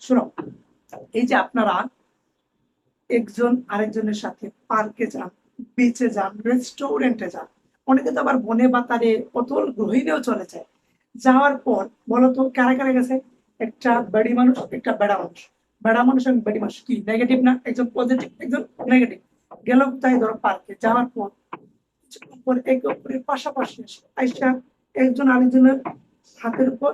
শোনো, এই যে আপনারা একজন আরেকজনের সাথে পার্কে যান, বিচে যান, রেস্টুরেন্টে যান, অনেকে তো আবার বনে বাতারে অতল গহীনেও চলে যায়। যাওয়ার পর বলতো কারা কারা গেছে? একটা বেড়ি মানুষ, একটা বেড়া মানুষ। বেড়া মানুষ এবং বেড়ি মানুষ কি নেগেটিভ না? একজন পজিটিভ, একজন নেগেটিভ। গেল তাই ধরো পার্কে যাওয়ার পর কিছুক্ষণ পর একে অপরের পাশাপাশি আইসা একজন আরেকজনের হাতের উপর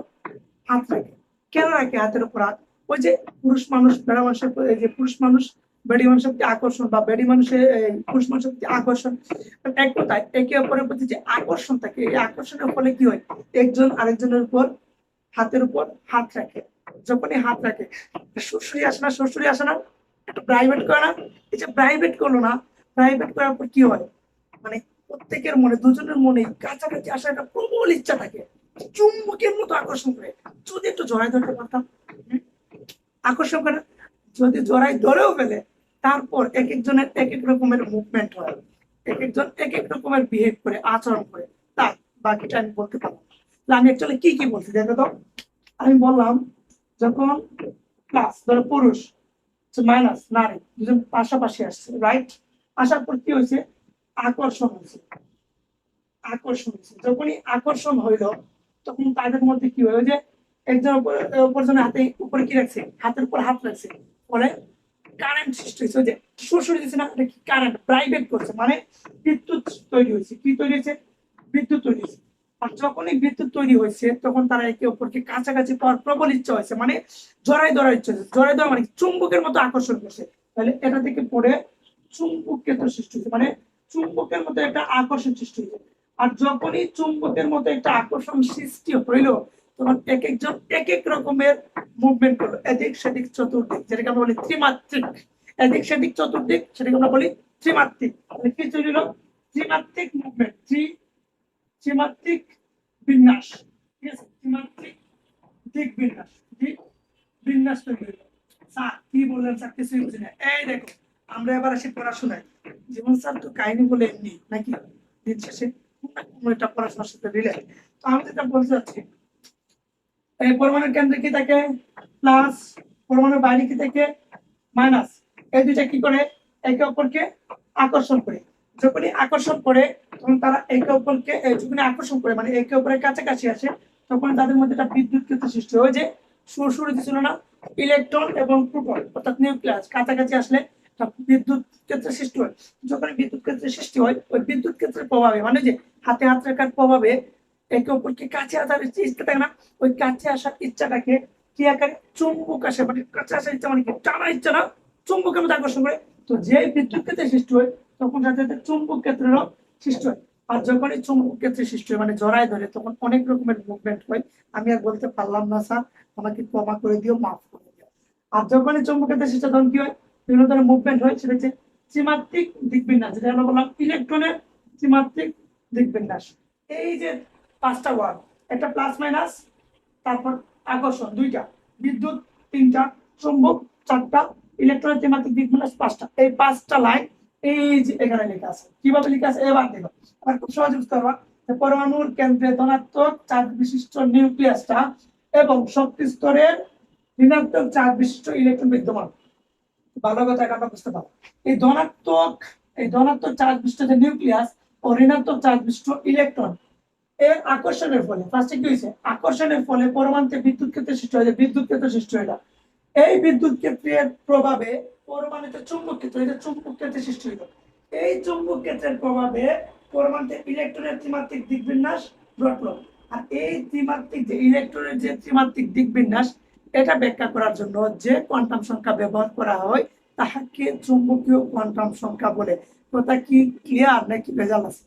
হাত রাখে। কেন রাখে হাতের উপর হাত? ওই যে পুরুষ মানুষ বেড়া মানুষের এই যে পুরুষ মানুষ বেড়ি মানুষের প্রতি আকর্ষণ, বা বেড়ি মানুষের পুরুষ মানুষের প্রতি আকর্ষণ, এক কথায় একে অপরের প্রতি যে আকর্ষণ থাকে, এই আকর্ষণের ফলে কি হয়? একজন আরেকজনের উপর হাতের উপর হাত রাখে। যখনই হাত রাখে, শ্বশুরি আসে না, শ্বশুরি আসে না, একটু প্রাইভেট করে না? এই যে প্রাইভেট করলো না, প্রাইভেট করার পর কি হয়? মানে প্রত্যেকের মনে, দুজনের মনে কাছাকাছি আসার একটা প্রবল ইচ্ছা থাকে, চুম্বকের মতো আকর্ষণ করে। যদি একটু জড়াই ধরতে পারতাম, আকর্ষণ করে। যদি জড়াই ধরেও ফেলে, তারপর এক একজনের এক এক রকমের মুভমেন্ট হয়, এক একজন এক এক রকমের বিহেভ করে, আচরণ করে। তাই বাকিটা আমি বলতে পারবো। আমি অ্যাকচুয়ালি কি কি বলছি দেখো তো। আমি বললাম যখন প্লাস ধরো পুরুষ মাইনাস নারী দুজন পাশাপাশি আসছে, রাইট? আসার পর কি হয়েছে? আকর্ষণ হয়েছে। আকর্ষণ হয়েছে, যখনই আকর্ষণ হইল, তখন তাদের মধ্যে কি হলো যে একজন অপরজনের হাতে উপরে কি রাখছে, হাতের উপর হাত রাখছে, ফলে কারেন্ট সৃষ্টি হয়েছে। যে সরাসরি দিচ্ছে না, এটা কি কারেন্ট প্রাইভেট করছে, মানে বিদ্যুৎ তৈরি হয়েছে। কি তৈরি হয়েছে? বিদ্যুৎ তৈরি হয়েছে। আর যখনই বিদ্যুৎ তৈরি হয়েছে, তখন তারা একে অপরকে কাছাকাছি পাওয়ার প্রবল ইচ্ছা হয়েছে, মানে জড়াই ধরার ইচ্ছা হয়েছে। জড়াই ধরা মানে চুম্বকের মতো আকর্ষণ করছে। তাহলে এটা থেকে পড়ে চুম্বক ক্ষেত্র সৃষ্টি হয়েছে, মানে চুম্বকের মতো একটা আকর্ষণ সৃষ্টি হয়েছে। আর যখনই চুম্বকের মতো একটা আকর্ষণ সৃষ্টি হইলো, তখন এক একজন এক এক রকমের মুভমেন্ট করলো, এদিক সেদিক চতুর্দিক, যেটাকে আমরা বলি ত্রিমাত্রিক। এদিক সেদিক চতুর্দিক, সেটাকে আমরা বলি ত্রিমাত্রিক। মানে কি তৈরি হলো? ত্রিমাত্রিক মুভমেন্ট, ত্রিমাত্রিক বিন্যাস। ঠিক আছে, ত্রিমাত্রিক দিক বিন্যাস, দিক বিন্যাস তৈরি হলো। স্যার কি বললেন? স্যার কিছুই বুঝি না। এই দেখো, আমরা এবার আসি পড়াশোনায়। জীবন স্যার তো কাহিনী বলে এমনি নাকি, দিন শেষে কোনো একটা পড়াশোনার সাথে রিলেট। তো আমি যেটা বলতে চাচ্ছি, এই পরমাণুর কেন্দ্রে কি থাকে? প্লাস। পরমাণুর বাইরে কি থাকে? মাইনাস। এই দুইটা কি করে? একে অপরকে আকর্ষণ করে। যখনই আকর্ষণ করে, তখন তারা একে অপরকে যখনই আকর্ষণ করে মানে একে অপরের কাছাকাছি আসে, তখন তাদের মধ্যে একটা বিদ্যুৎ ক্ষেত্র সৃষ্টি হয়। যে শুরু ছিল না, ইলেকট্রন এবং প্রোটন অর্থাৎ নিউক্লিয়াস কাছাকাছি আসলে বিদ্যুৎ ক্ষেত্রের সৃষ্টি হয়। যখন বিদ্যুৎ ক্ষেত্রের সৃষ্টি হয়, ওই বিদ্যুৎ ক্ষেত্রের প্রভাবে, মানে যে হাতে হাত রাখার প্রভাবে একে অপরকে কাছে আসার যে ইচ্ছা থাকে না, ওই কাছে আসার ইচ্ছাটাকে কি আকারে? চুম্বক আসে, মানে কাছে আসার ইচ্ছা মানে কি? টানার ইচ্ছা না, চুম্বকের মধ্যে আকর্ষণ করে। তো যে বিদ্যুৎ ক্ষেত্রের সৃষ্টি হয়, তখন সাথে সাথে চুম্বক ক্ষেত্রেরও সৃষ্টি হয়। আর যখনই চুম্বক ক্ষেত্রের সৃষ্টি হয় মানে জড়ায় ধরে, তখন অনেক রকমের মুভমেন্ট হয়। আমি আর বলতে পারলাম না স্যার, আমাকে ক্ষমা করে দিও, মাফ করে দিও। আর যখনই চুম্বক ক্ষেত্রের সৃষ্টি হয়, তখন কি হয়? বিভিন্ন ধরনের মুভমেন্ট হয়, সেটা হচ্ছে ত্রিমাত্রিক দিক বিন্যাস, যেটা আমরা বললাম ইলেকট্রনের ত্রিমাত্রিক দিক বিন্যাস। এই যে পাঁচটা ওয়ার্ড, একটা প্লাস মাইনাস, তারপর আকর্ষণ দুইটা, বিদ্যুৎ তিনটা, চুম্বক চারটা, ইলেকট্রনের ত্রিমাত্রিক দিক বিন্যাস পাঁচটা। এই পাঁচটা লাইন এই যে এখানে লেখা আছে। কিভাবে লেখা আছে এবার দেখো, আর খুব সহজে বুঝতে পারবা। পরমাণুর কেন্দ্রে ধনাত্মক চার্জ বিশিষ্ট নিউক্লিয়াসটা এবং শক্তি স্তরের ঋণাত্মক চার্জ বিশিষ্ট ইলেকট্রন বিদ্যমান। ভালো কথা এটা বুঝতে পারো। এই ধনাত্মক, এই ধনাত্মক চার্জ বিশিষ্ট যে নিউক্লিয়াস ও ঋণাত্মক চার্জ বিশিষ্ট ইলেকট্রন এর আকর্ষণের ফলে, ফার্স্টে কি হয়েছে? আকর্ষণের ফলে পরমাণুতে বিদ্যুৎ ক্ষেত্র সৃষ্টি হয়, বিদ্যুৎ ক্ষেত্র সৃষ্টি হয় না। এই বিদ্যুৎ ক্ষেত্রের প্রভাবে পরমাণুতে চুম্বক ক্ষেত্র, এটা চুম্বক ক্ষেত্রের সৃষ্টি হইল। এই চুম্বক ক্ষেত্রের প্রভাবে পরমাণুতে ইলেকট্রনের ত্রিমাত্রিক দিক বিন্যাস ঘটলো। আর এই ত্রিমাত্রিক যে ইলেকট্রনের যে ত্রিমাত্রিক দিক বিন্যাস, এটা ব্যাখ্যা করার জন্য যে কোয়ান্টাম সংখ্যা ব্যবহার করা হয়, তাহাকে চুম্বকীয় কোয়ান্টাম সংখ্যা বলে। কথা কি ক্লিয়ার নাকি ভেজাল আছে?